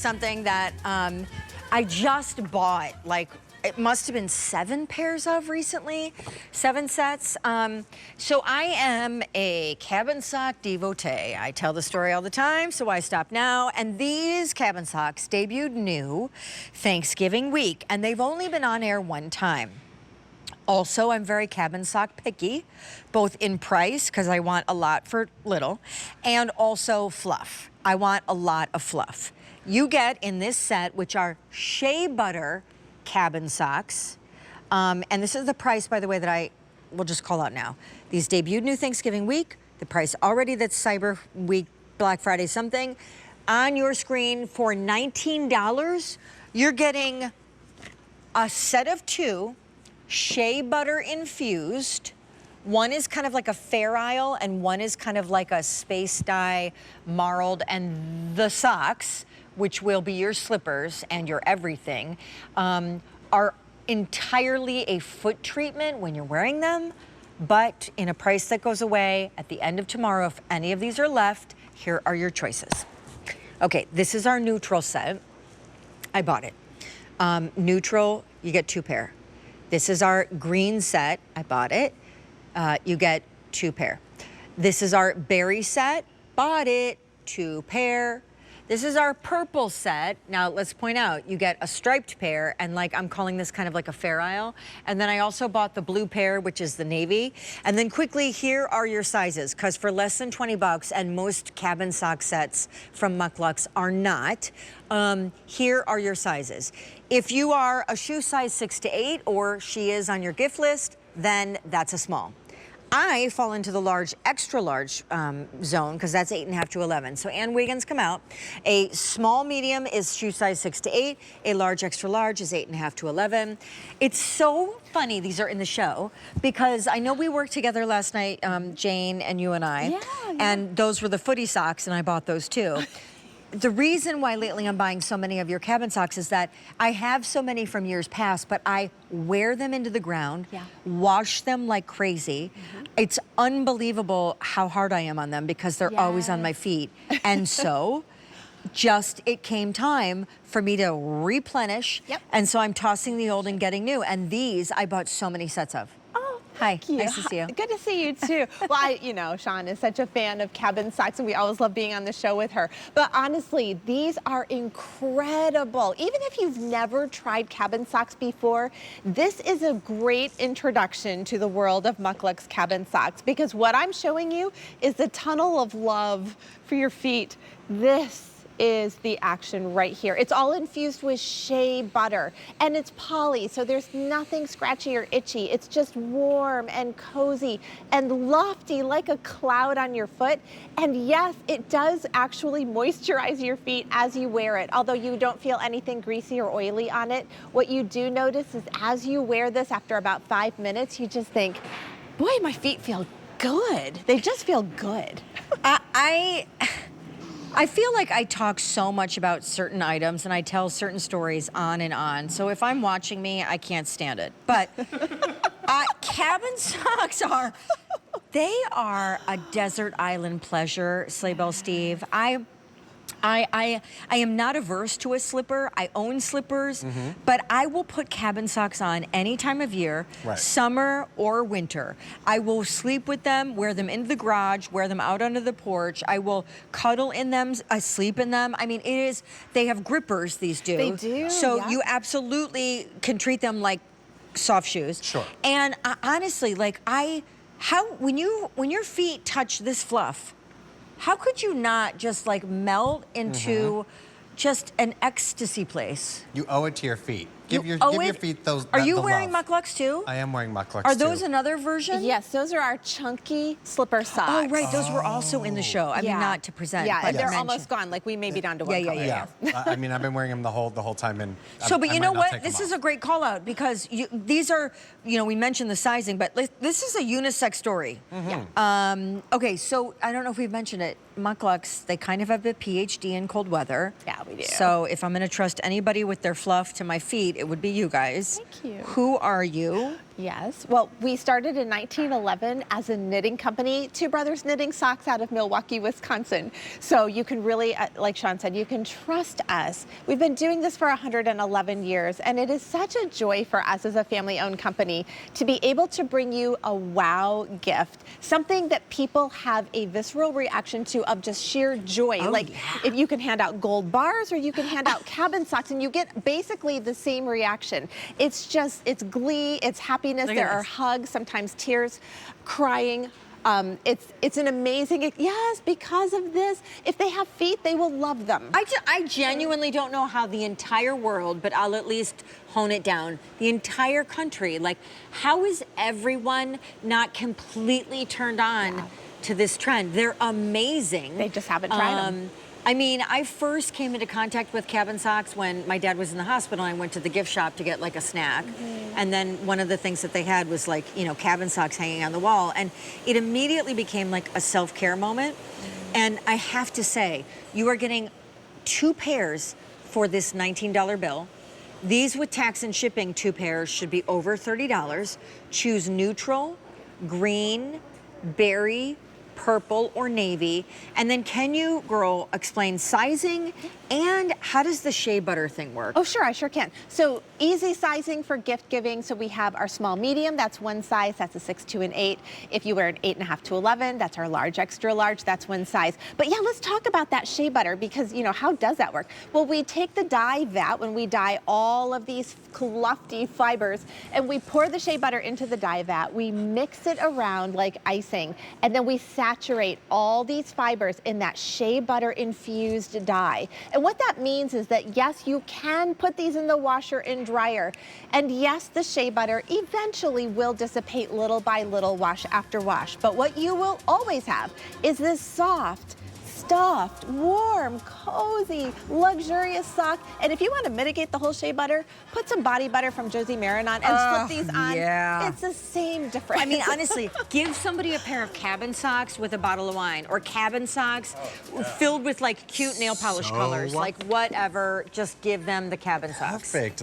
something that I just bought, like, it must have been 7 pairs of recently, 7 sets. So I am a cabin sock devotee. I tell the story all the time, so I stop now. And these cabin socks debuted new Thanksgiving week, and they've only been on air 1 time. Also, I'm very cabin sock picky, both in price, because I want a lot for little, and also fluff. I want a lot of fluff. You get in this set, which are shea butter cabin socks. And this is the price, by the way, that I will just call out now. These debuted new Thanksgiving week. The price already that's Cyber Week, Black Friday something. On your screen for $19, you're getting a set of 2 shea butter infused. One is kind of like a Fair Isle and one is kind of like a space dye marled, and the socks, which will be your slippers and your everything, are entirely a foot treatment when you're wearing them, but in a price that goes away at the end of tomorrow. If any of these are left, here are your choices. Okay, this is our neutral set. I bought it. Neutral, you get 2 pair. This is our green set. I bought it. You get 2 pair. This is our berry set. Bought it. 2 pair. This is our purple set. Now, let's point out, you get a striped pair, and like I'm calling this kind of like a Fair Isle. And then I also bought the blue pair, which is the navy. And then quickly, here are your sizes, because for less than 20 bucks, and most cabin sock sets from MUK LUKS are not, here are your sizes. If you are a shoe size 6 to 8, or she is on your gift list, then that's a small. I fall into the large, extra large zone, because that's 8.5 to 11. So Ann Wiggins, come out. A small medium is shoe size 6 to 8. A large, extra large is 8.5 to 11. It's so funny these are in the show, because I know we worked together last night, Jane and you and I. Yeah. And those were the footy socks, and I bought those too. The reason why lately I'm buying so many of your cabin socks is that I have so many from years past, but I wear them into the ground, wash them like crazy. It's unbelievable how hard I am on them, because they're always on my feet. And so it came time for me to replenish. And so I'm tossing the old and getting new. And these I bought so many sets of. Hi, nice to see you. Good to see you too. Well, you know, Sean is such a fan of cabin socks, and we always love being on the show with her. But honestly, these are incredible. Even if you've never tried cabin socks before, this is a great introduction to the world of MUK LUKS cabin socks, because what I'm showing you is the tunnel of love for your feet. This is the action right here. It's all infused with shea butter, and it's poly, so there's nothing scratchy or itchy. It's just warm and cozy and lofty like a cloud on your foot. And yes, it does actually moisturize your feet as you wear it. Although you don't feel anything greasy or oily on it, what you do notice is as you wear this, after about 5 minutes, you just think, boy, my feet feel good. They just feel good. I feel like I talk so much about certain items and I tell certain stories on and on. So if I'm watching me, I can't stand it. But cabin socks they are a desert island pleasure, Sleigh Bell Steve. I am not averse to a slipper. I own slippers, but I will put cabin socks on any time of year, summer or winter. I will sleep with them, wear them into the garage, wear them out under the porch. I will cuddle in them, I sleep in them. I mean, they have grippers, these do. They do, So you absolutely can treat them like soft shoes. Sure. And honestly, like when your feet touch this fluff, how could you not just like melt into just an ecstasy place? You owe it to your feet. Give your feet those. Are you wearing MUK LUKS too? I am wearing MUK LUKS Are those another version? Yes, those are our chunky slipper socks. Oh, right. Those were also in the show. I mean, not to present. Yeah, but and they're to almost gone. Like we may be down to one color. Yeah. I mean, I've been wearing them the whole time. And but you know what? This is a great call out, because these are, we mentioned the sizing, but this is a unisex story. Okay, so I don't know if we've mentioned it. MUK LUKS, they kind of have a PhD in cold weather. Yeah, we do. So if I'm going to trust anybody with their fluff to my feet, it would be you guys. Thank you. Who are you? Yes. Well, we started in 1911 as a knitting company, Two Brothers Knitting Socks out of Milwaukee, Wisconsin. So you can really, like Sean said, you can trust us. We've been doing this for 111 years, and it is such a joy for us as a family-owned company to be able to bring you a wow gift, something that people have a visceral reaction to of just sheer joy. Oh, like yeah. if you can hand out gold bars or you can hand out cabin socks, and you get basically the same reaction. It's just, it's glee, it's happiness. There are hugs, sometimes tears, crying. It's an amazing, yes, because of this. If they have feet, they will love them. I genuinely don't know how the entire world, but I'll at least hone it down. The entire country, like, how is everyone not completely turned on to this trend? They're amazing. They just haven't tried them. I mean, I first came into contact with cabin socks when my dad was in the hospital. I went to the gift shop to get like a snack. And then one of the things that they had was like, you know, cabin socks hanging on the wall. And it immediately became like a self-care moment. And I have to say, you are getting 2 pairs for this $19 bill. These with tax and shipping, 2 pairs should be over $30. Choose neutral, green, berry, purple, or navy. And then can you, girl, explain sizing and how does the shea butter thing work? Oh, sure, I sure can. So easy sizing for gift giving. So we have our small medium, that's one size, that's a 6, 2, and 8. If you wear an 8.5 to 11, that's our large, extra large, that's one size. But yeah, let's talk about that shea butter because, you know, how does that work? Well, we take the dye vat when we dye all of these fluffy fibers and we pour the shea butter into the dye vat. We mix it around like icing and then we saturate all these fibers in that shea butter infused dye. And what that means is that yes, you can put these in the washer and dryer. And yes, the shea butter eventually will dissipate little by little, wash after wash. But what you will always have is this soft, stuffed, warm, cozy, luxurious sock. And if you want to mitigate the whole shea butter, put some body butter from Josie Marin on and slip these on. Yeah. It's the same difference. I mean, honestly, give somebody a pair of cabin socks with a bottle of wine or cabin socks filled with like cute nail polish colors, like whatever. Just give them the cabin socks. Perfect.